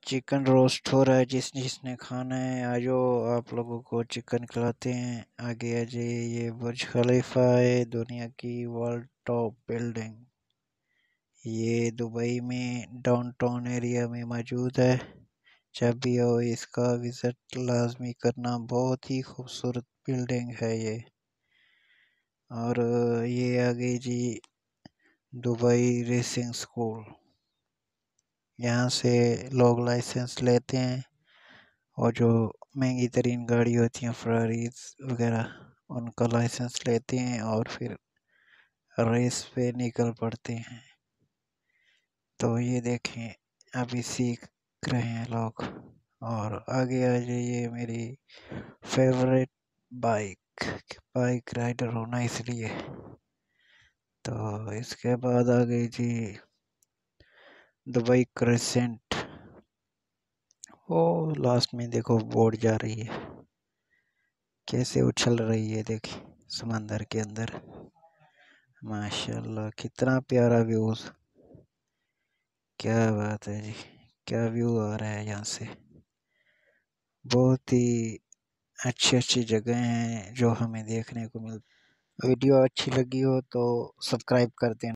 Chicken roast हो रहा है। जिसने खाना है आ जाओ, आप लोगों को चिकन खिलाते हैं। आगे आ जाइए। ये बुर्ज खलीफा है, दुनिया की वर्ल्ड टॉप बिल्डिंग। ये दुबई में डाउनटाउन एरिया में मौजूद है। जब भी आओ इसका विजिट लाजमी करना। बहुत ही खूबसूरत बिल्डिंग है ये। और ये आ गई जी दुबई रेसिंग स्कूल। यहाँ से लोग लाइसेंस लेते हैं और जो महंगी तरीन गाड़ी होती हैं फरारीज वगैरह, उनका लाइसेंस लेते हैं और फिर रेस पे निकल पड़ते हैं। तो ये देखें, अभी सीख रहे हैं लोग। और आगे आ जाइए। मेरी फेवरेट बाइक राइडर होना इसलिए। तो इसके बाद आ गई जी दुबई क्रेसेंट। वो लास्ट में देखो बोट जा रही है, कैसे उछल रही है देखिए समंदर के अंदर। माशाल्लाह कितना प्यारा व्यूज। क्या बात है जी, क्या व्यू आ रहा है यहाँ से। बहुत ही अच्छी अच्छी जगह हैं जो हमें देखने को मिल। वीडियो अच्छी लगी हो तो सब्सक्राइब कर देना।